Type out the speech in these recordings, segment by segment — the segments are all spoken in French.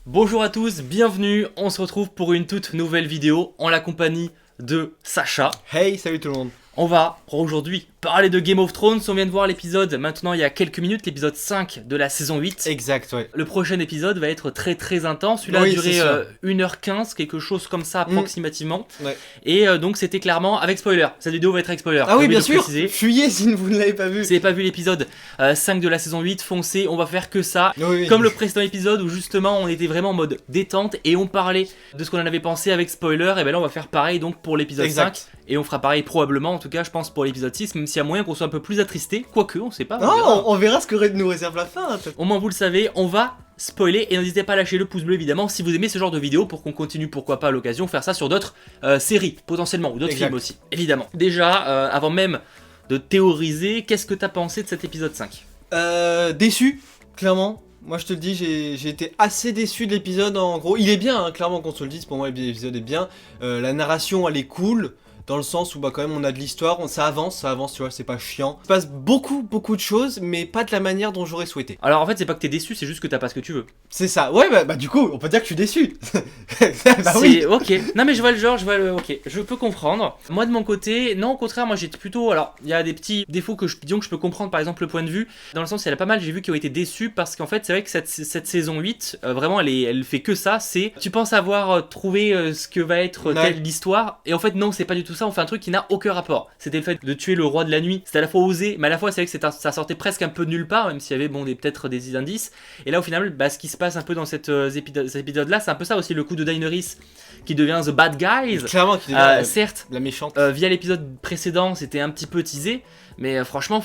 Bonjour à tous, bienvenue, on se retrouve pour une toute nouvelle vidéo en la compagnie de Sacha. Hey, salut tout le monde. On va aujourd'hui parler de Game of Thrones, on vient de voir l'épisode maintenant il y a quelques minutes, l'épisode 5 de la saison 8. Exact, ouais. Le prochain épisode va être très intense, celui-là a duré 1h15, quelque chose comme ça approximativement. Ouais. Et donc c'était clairement avec spoiler, cette vidéo va être avec spoiler. Ah oui bien sûr, fuyez si vous ne l'avez pas vu. Si vous n'avez pas vu l'épisode 5 de la saison 8, foncez, on va faire que ça. Oui. Comme le précédent épisode où justement on était vraiment en mode détente et on parlait de ce qu'on en avait pensé avec spoiler, et ben là on va faire pareil donc pour l'épisode 5. Et on fera pareil probablement, en tout cas je pense pour l'épisode 6, même s'il y a moyen qu'on soit un peu plus attristé, quoique on sait pas. On verra ce que nous réserve la fin. Au moins vous le savez, on va spoiler et n'hésitez pas à lâcher le pouce bleu évidemment si vous aimez ce genre de vidéo pour qu'on continue pourquoi pas à l'occasion faire ça sur d'autres séries potentiellement ou d'autres films aussi, évidemment. Déjà, avant même de théoriser, qu'est-ce que t'as pensé de cet épisode 5 ? Déçu, clairement. Moi je te le dis, j'ai été assez déçu de l'épisode en gros. Il est bien, hein, clairement qu'on se le dise, pour moi l'épisode est bien. La narration elle est cool. Dans le sens où bah quand même on a de l'histoire, ça avance, tu vois, c'est pas chiant. Il se passe beaucoup de choses, mais pas de la manière dont j'aurais souhaité. Alors en fait c'est pas que t'es déçu, c'est juste que t'as pas ce que tu veux. C'est ça, ouais bah du coup on peut dire que je suis déçu. Bah oui. Ok, non mais je vois le genre, ok, je peux comprendre. Moi de mon côté, non au contraire, moi j'étais plutôt, alors il y a des petits défauts que je peux comprendre, par exemple le point de vue, dans le sens il y en a pas mal, j'ai vu qui ont été déçus parce qu'en fait c'est vrai que cette saison 8, vraiment elle fait que ça, c'est, tu penses avoir trouvé ce que va être telle l'histoire, et en fait non c'est pas du tout ça, on fait un truc qui n'a aucun rapport. C'était le fait de tuer le roi de la nuit, c'était à la fois osé, mais à la fois c'est vrai que ça sortait presque un peu de nulle part, même s'il y avait peut-être des indices, et là au final bah, ce qui se passe un peu dans cet épisode là, c'est un peu ça aussi, le coup de Daenerys qui devient The Bad Guys. Clairement, qui devient certes, la méchante. Via l'épisode précédent, c'était un petit peu teasé, mais franchement,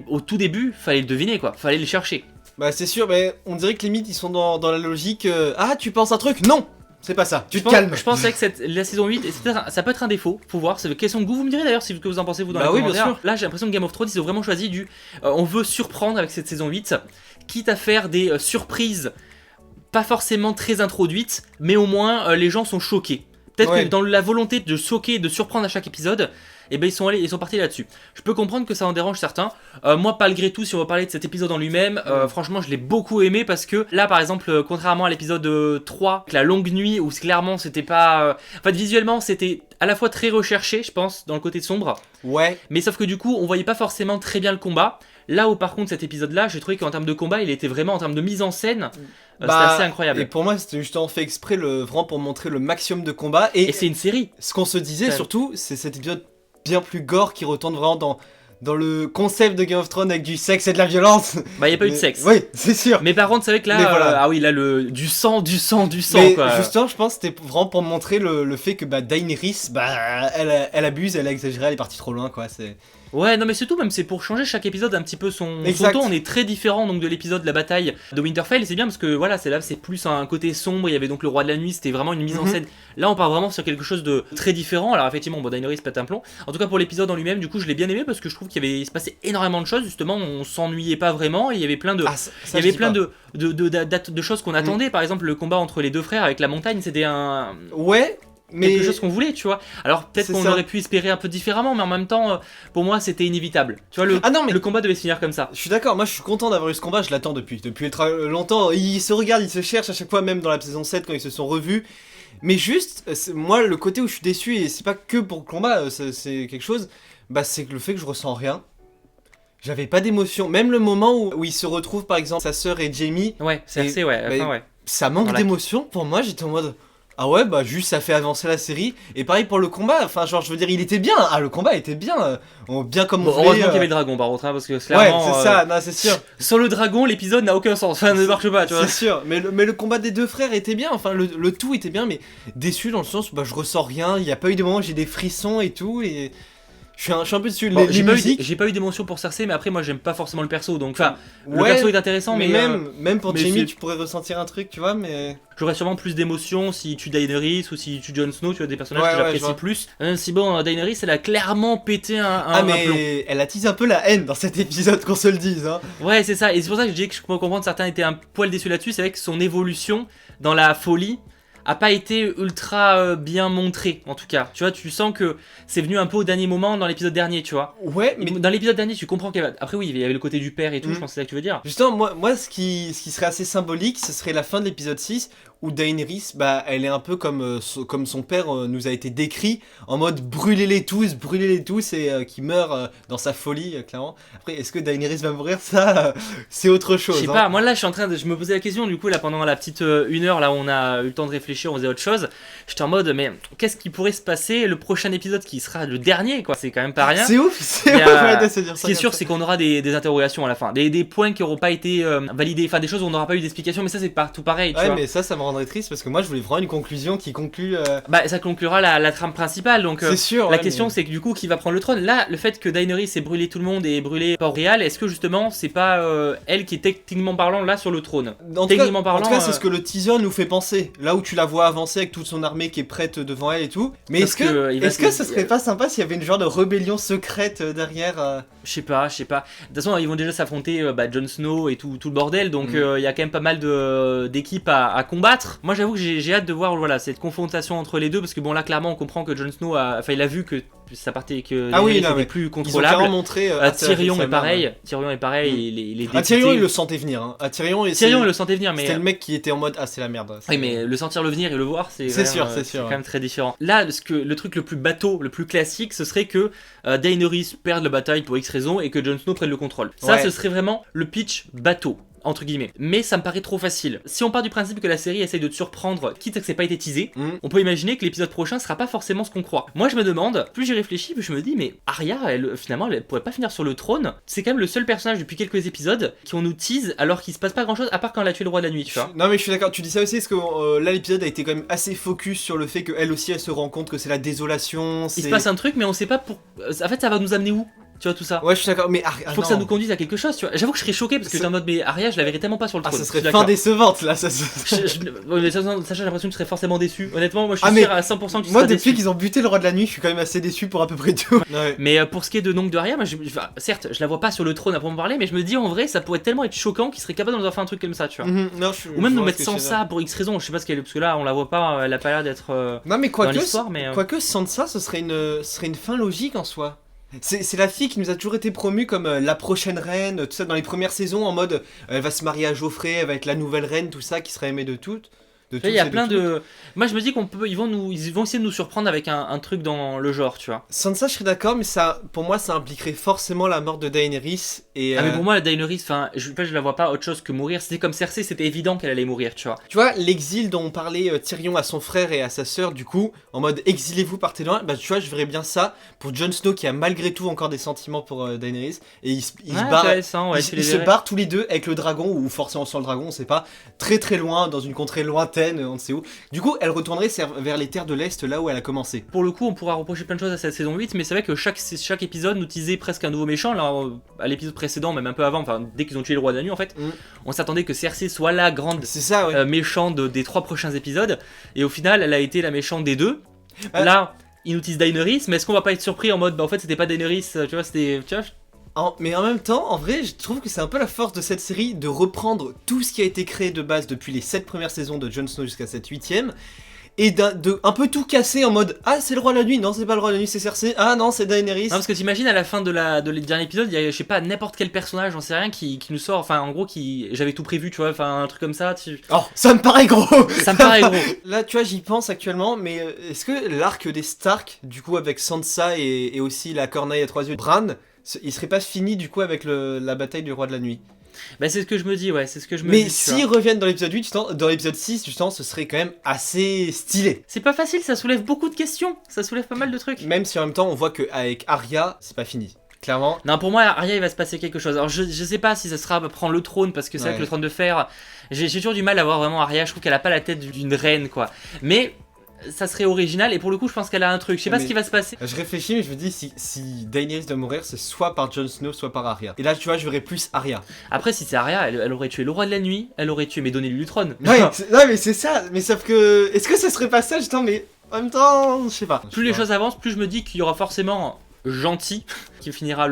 au tout début, fallait le deviner quoi, fallait le chercher. Bah c'est sûr, mais on dirait que limite ils sont dans la logique. Ah, tu penses un truc? Non, c'est pas ça. Tu te calmes. Je pense que la saison 8, et ça peut être un défaut, faut voir, c'est une question de goût. Vous me direz d'ailleurs ce que vous en pensez vous dans les commentaires. Bien sûr. Là, j'ai l'impression que Game of Thrones, ils ont vraiment choisi on veut surprendre avec cette saison 8, quitte à faire des surprises pas forcément très introduites, mais au moins les gens sont choqués. Peut-être que dans la volonté de choquer et de surprendre à chaque épisode, et ben ils sont partis là-dessus. Je peux comprendre que ça en dérange certains. Moi, malgré tout, si on va parler de cet épisode en lui-même, franchement, je l'ai beaucoup aimé parce que là, par exemple, contrairement à l'épisode 3, la longue nuit, où clairement c'était pas. En fait, visuellement, c'était à la fois très recherché, je pense, dans le côté sombre. Ouais. Mais sauf que du coup, on voyait pas forcément très bien le combat. Là où par contre cet épisode-là, j'ai trouvé qu'en termes de combat, il était vraiment en termes de mise en scène, c'était assez incroyable. Et pour moi, c'était justement fait exprès vraiment pour montrer le maximum de combat. Et c'est une série. Ce qu'on se disait surtout, c'est cet épisode bien plus gore qui retourne vraiment dans le concept de Game of Thrones avec du sexe et de la violence. Bah, il n'y a pas eu de sexe. Oui, c'est sûr. Mais par contre, c'est vrai que là, ah oui, là, du sang, mais quoi. Justement, je pense que c'était vraiment pour montrer le fait que Daenerys, elle abuse, elle a exagéré, elle est partie trop loin, quoi. C'est. Ouais, non mais c'est tout, même c'est pour changer chaque épisode un petit peu son ton. On est très différent donc de l'épisode de la bataille de Winterfell, et c'est bien parce que voilà, c'est plus un côté sombre, il y avait donc le roi de la nuit, c'était vraiment une mise en scène. Là on part vraiment sur quelque chose de très différent. Alors effectivement, Daenerys pète un plomb. En tout cas pour l'épisode en lui-même, du coup je l'ai bien aimé parce que je trouve il se passait énormément de choses, justement, on s'ennuyait pas vraiment, et il y avait plein de de choses qu'on attendait. Par exemple le combat entre les deux frères avec la montagne, c'était un... Ouais. Mais quelque chose qu'on voulait, tu vois. Alors peut-être qu'on aurait pu espérer un peu différemment, mais en même temps, pour moi, c'était inévitable. Tu vois, le combat devait se finir comme ça. Je suis d'accord, moi je suis content d'avoir eu ce combat, je l'attends depuis longtemps. Ils se regardent, ils se cherchent à chaque fois, même dans la saison 7 quand ils se sont revus. Mais juste, moi le côté où je suis déçu, et c'est pas que pour le combat, c'est quelque chose, c'est le fait que je ressens rien. J'avais pas d'émotion, même le moment où ils se retrouvent par exemple, sa sœur et Jaime. Ouais, c'est assez, ouais. Ça manque d'émotion, pour moi j'étais en mode... Ah ouais, juste ça fait avancer la série. Et pareil pour le combat, enfin genre je veux dire il était bien, le combat était bien, bien comme on voulait. Heureusement qu'il y avait le dragon par contre, parce que clairement... Ouais, c'est ça, non c'est sûr. Sans le dragon, l'épisode n'a aucun sens, enfin ne marche pas, tu vois. C'est sûr, mais le combat des deux frères était bien, enfin le tout était bien, mais déçu dans le sens où je ressens rien, il n'y a pas eu des moments où j'ai des frissons et tout, et... Je suis un peu dessus. J'ai pas eu d'émotion pour Cersei, mais après moi j'aime pas forcément le perso, donc le perso est intéressant, mais même pour Jaime tu pourrais ressentir un truc, tu vois, mais j'aurais sûrement plus d'émotion si tu Daenerys ou si tu Jon Snow, tu vois, des personnages que j'apprécie plus. Si bon, Daenerys elle a clairement pété un mais plomb. Elle attise un peu la haine dans cet épisode, qu'on se le dise, hein. Ouais, c'est ça, et c'est pour ça que je dis que je peux comprendre certains étaient un poil déçus là-dessus, c'est vrai que son évolution dans la folie a pas été ultra bien montré, en tout cas. Tu vois, tu sens que c'est venu un peu au dernier moment dans l'épisode dernier, tu vois. Ouais, mais dans l'épisode dernier, tu comprends qu'il y avait... Après oui, il y avait le côté du père et tout, je pense que c'est ça que tu veux dire. Justement, moi ce qui serait assez symbolique, ce serait la fin de l'épisode 6, où Daenerys, bah, elle est un peu comme son père nous a été décrit, en mode brûlez-les tous et qui meurt dans sa folie, clairement. Après, est-ce que Daenerys va mourir? Ça, c'est autre chose. Je sais pas, moi là je me posais la question du coup là pendant la petite 1 heure là où on a eu le temps de réfléchir, on faisait autre chose. J'étais en mode mais qu'est-ce qui pourrait se passer le prochain épisode qui sera le dernier quoi, c'est quand même pas rien. C'est ouf, c'est ouf de se dire ça. Ce qui est sûr c'est qu'on aura des interrogations à la fin, des points qui n'auront pas été validés, enfin des choses où on n'aura pas eu d'explication, mais ça c'est pas tout pareil. Tu vois. Mais ça me rendrait triste parce que moi je voulais vraiment une conclusion qui conclut. Bah ça conclura la trame principale donc c'est sûr. La question c'est que du coup qui va prendre le trône. Là le fait que Daenerys ait brûlé tout le monde et brûlé Port-Réal, est-ce que justement c'est pas elle qui est techniquement parlant là sur le trône? En tout cas, c'est ce que le teaser nous fait penser. Là où tu la vois avancer avec toute son armée qui est prête devant elle et tout. Mais est-ce que ça serait pas sympa s'il y avait une genre de rébellion secrète derrière Je sais pas. De toute façon, ils vont déjà s'affronter Jon Snow et tout le bordel, donc il y a quand même pas mal d'équipes à combattre. Moi, j'avoue que j'ai hâte de voir voilà cette confrontation entre les deux, parce que bon là, clairement, on comprend que Jon Snow il a vu que ça partait que c'était plus contrôlable. Ils ont clairement montré. Tyrion est pareil. Tyrion est pareil. Les députés... Tyrion il le sentait venir. Hein. Tyrion il le sentait venir, mais c'était le mec qui était en mode c'est la merde. Oui, mais le sentir le venir et le voir, c'est sûr. quand même très différent. Là, le truc le plus bateau, le plus classique, ce serait que Daenerys perde la bataille pour X raison et que Jon Snow prenne le contrôle. Ça, ce serait vraiment le pitch bateau. Entre guillemets. Mais ça me paraît trop facile. Si on part du principe que la série essaye de te surprendre, quitte à que c'est pas été teasé, on peut imaginer que l'épisode prochain sera pas forcément ce qu'on croit. Moi je me demande, plus j'y réfléchis, plus je me dis, mais Arya, finalement, elle pourrait pas finir sur le trône. C'est quand même le seul personnage depuis quelques épisodes qui on nous tease alors qu'il se passe pas grand chose à part quand elle a tué le roi de la nuit, tu vois. Non mais je suis d'accord, tu dis ça aussi parce que là l'épisode a été quand même assez focus sur le fait qu'elle aussi elle se rend compte que c'est la désolation. Il se passe un truc mais on sait pas pour... En fait ça va nous amener où? Tu vois tout ça. Ouais, je suis d'accord, mais faut que ça nous conduise à quelque chose, tu vois. J'avoue que je serais choqué parce que j'étais en mode mais Arya, je la verrais tellement pas sur le trône. Ça serait fin décevante là, ça. Sacha, j'ai l'impression que tu serais forcément déçu. Honnêtement, moi je suis sûr à 100% que tu seras déçu. Moi depuis qu'ils ont buté le roi de la nuit, je suis quand même assez déçu pour à peu près tout. Ouais. Mais pour ce qui est de donc de Arya, moi certes, je la vois pas sur le trône à pour me parler, mais je me dis en vrai, ça pourrait tellement être choquant qu'il serait capable de nous en faire un truc comme ça, tu vois. Ou même nous mettre sans ça pour X raison, je sais pas ce qu'elle est parce que là on la voit pas, elle a pas l'air d'être non mais dans l'histoire, mais quoique sans ça, ce serait une fin logique en soi. C'est la fille qui nous a toujours été promue comme la prochaine reine, tout ça dans les premières saisons en mode elle va se marier à Joffrey, elle va être la nouvelle reine, tout ça qui sera aimée de toutes. Il y a plein de... Moi je me dis ils vont essayer de nous surprendre avec un truc dans le genre, tu vois. Sans ça je serais d'accord, mais ça, pour moi ça impliquerait forcément la mort de Daenerys et... mais pour moi la Daenerys, je la vois pas autre chose que mourir. C'était comme Cersei, c'était évident qu'elle allait mourir, tu vois. Tu vois, l'exil dont parlait Tyrion à son frère et à sa sœur, du coup, en mode exilez-vous, partez loin, bah tu vois, je verrais bien ça pour Jon Snow qui a malgré tout encore des sentiments pour Daenerys, et ils se barrent tous les deux avec le dragon, ou forcément sur le dragon, on sait pas, très très loin, dans une contrée lointaine, on ne sait où. Du coup, elle retournerait vers les terres de l'Est, là où elle a commencé. Pour le coup, on pourra reprocher plein de choses à cette saison 8, mais c'est vrai que chaque épisode nous teasait presque un nouveau méchant. Là, à l'épisode précédent, même un peu avant, enfin dès qu'ils ont tué le roi de la nuit, en fait, on s'attendait que Cersei soit la grande méchante des 3 prochains épisodes, et au final, elle a été la méchante des 2. Là, ils nous teasent Daenerys, mais est-ce qu'on va pas être surpris en mode, en fait, c'était pas Daenerys, tu vois, c'était... Mais en même temps, en vrai, je trouve que c'est un peu la force de cette série de reprendre tout ce qui a été créé de base depuis les 7 premières saisons de Jon Snow jusqu'à cette 8ème, et de un peu tout casser en mode ah c'est le roi de la nuit, non c'est pas le roi de la nuit, c'est Cersei, ah non c'est Daenerys. Non parce que t'imagines à la fin de dernier épisode, il y a je sais pas n'importe quel personnage, j'en sais rien, qui nous sort, enfin en gros j'avais tout prévu, tu vois, enfin un truc comme ça. Oh ça me paraît gros. Ça me paraît gros. Là tu vois j'y pense actuellement, mais est-ce que l'arc des Stark, du coup avec Sansa et aussi la corneille à 3 yeux de Bran, il serait pas fini du coup avec la bataille du roi de la nuit? Bah c'est ce que je me dis, ouais, c'est ce que je me dis. Mais s'ils reviennent dans l'épisode 8, dans l'épisode 6, justement, ce serait quand même assez stylé. C'est pas facile, ça soulève beaucoup de questions, ça soulève pas mal de trucs. Même si en même temps on voit qu'avec Arya, c'est pas fini. Clairement. Non, pour moi, Arya, il va se passer quelque chose. Alors, je sais pas si ça sera prendre le trône, parce que c'est vrai que le trône de fer, j'ai toujours du mal à voir vraiment Arya, je trouve qu'elle a pas la tête d'une reine, quoi. Mais... ça serait original et pour le coup je pense qu'elle a un truc, je sais pas ce qui va se passer. Je réfléchis mais je me dis si Daenerys doit mourir c'est soit par Jon Snow soit par Arya. Et là tu vois je verrais plus Arya. Après si c'est Arya elle aurait tué le roi de la nuit, elle aurait tué mais donnez-lui le trône. Ouais, non mais c'est ça, mais sauf que est-ce que ça serait pas ça justement, mais en même temps je sais pas. Plus les choses avancent plus je me dis qu'il y aura forcément gentil qui finira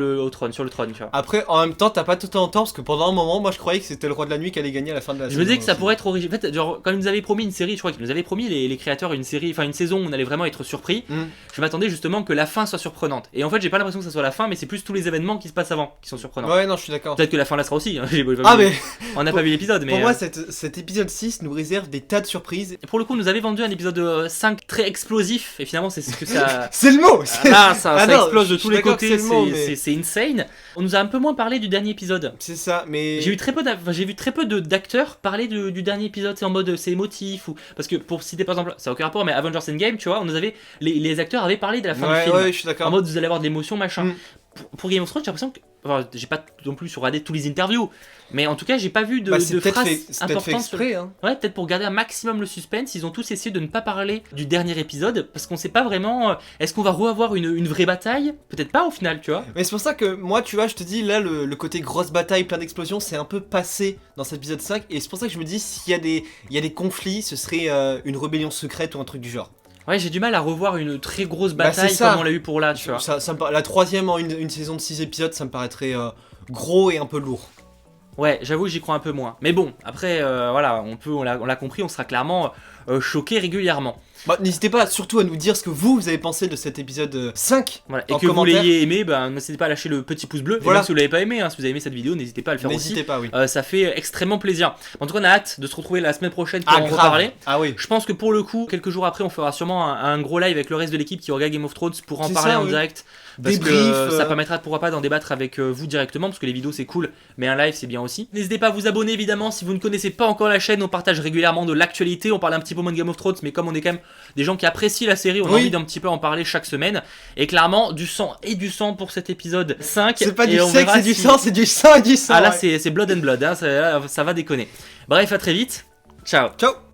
sur le trône, tu vois. Après, en même temps, t'as pas tout en temps parce que pendant un moment, moi je croyais que c'était le roi de la nuit qui allait gagner à la fin de la saison. Je me disais que ça pourrait être original. En fait, genre, quand ils nous avaient promis une série, je crois qu'ils nous avaient promis les créateurs une saison où on allait vraiment être surpris. Je m'attendais justement que la fin soit surprenante. Et en fait, j'ai pas l'impression que ça soit la fin, mais c'est plus tous les événements qui se passent avant qui sont surprenants. Ouais, non, je suis d'accord. Peut-être que la fin là sera aussi. Hein. Mais on n'a pas vu l'épisode, mais. Pour moi, cet épisode 6 nous réserve des tas de surprises. Et pour le coup, nous avait vendu un épisode 5 très explosif, et finalement, c'est ce que ça. C'est le mot. Là, ça explose de tous les côtés. C'est insane. On nous a un peu moins parlé du dernier épisode. C'est ça, mais j'ai vu très peu d'acteurs parler du dernier épisode. C'est en mode c'est émotif ou parce que pour citer par exemple, ça n'a aucun rapport, mais Avengers Endgame, tu vois, on nous avait les acteurs avaient parlé de la fin du film. Ouais, je suis d'accord. En mode vous allez avoir de l'émotion, machin. Pour Game of Thrones, j'ai l'impression que j'ai pas non plus regardé tous les interviews, mais en tout cas j'ai pas vu de phrases importantes. Fait exprès, hein. Ouais, peut-être pour garder un maximum le suspense, ils ont tous essayé de ne pas parler du dernier épisode parce qu'on sait pas vraiment. Est-ce qu'on va revoir une vraie bataille? Peut-être pas au final, tu vois. Mais c'est pour ça que moi, tu vois, je te dis là, le côté grosse bataille, plein d'explosions, c'est un peu passé dans cet épisode 5, et c'est pour ça que je me dis s'il y a des conflits, ce serait une rébellion secrète ou un truc du genre. Ouais, j'ai du mal à revoir une très grosse bataille comme on l'a eu pour là, tu vois. La troisième en une saison de 6 épisodes, ça me paraîtrait gros et un peu lourd. Ouais, j'avoue, j'y crois un peu moins. Mais bon, après, voilà, on l'a compris, on sera clairement choqué régulièrement. Bah, n'hésitez pas surtout à nous dire ce que vous avez pensé de cet épisode 5. Voilà. Et que commentaire. Vous l'ayez aimé, n'hésitez pas à lâcher le petit pouce bleu. Voilà. Et même si vous l'avez pas aimé, si vous avez aimé cette vidéo, n'hésitez pas à le faire aussi. N'hésitez pas, oui. Ça fait extrêmement plaisir. En tout cas, on a hâte de se retrouver la semaine prochaine pour en reparler. Ah oui. Je pense que pour le coup, quelques jours après, on fera sûrement un gros live avec le reste de l'équipe qui regarde Game of Thrones pour en parler en direct. Parce que ça permettra de pourquoi pas d'en débattre avec vous directement, parce que les vidéos c'est cool, mais un live c'est bien aussi. N'hésitez pas à vous abonner évidemment si vous ne connaissez pas encore la chaîne, on partage régulièrement de l'actualité, on parle un petit peu moins de Game of Thrones, mais comme on est quand même des gens qui apprécient la série, on a envie d'un petit peu en parler chaque semaine. Et clairement, du sang et du sang pour cet épisode 5. C'est pas du sexe, c'est du sang, c'est du sang et du sang. Ah là c'est blood and blood, hein, ça va déconner. Bref, à très vite, ciao. Ciao.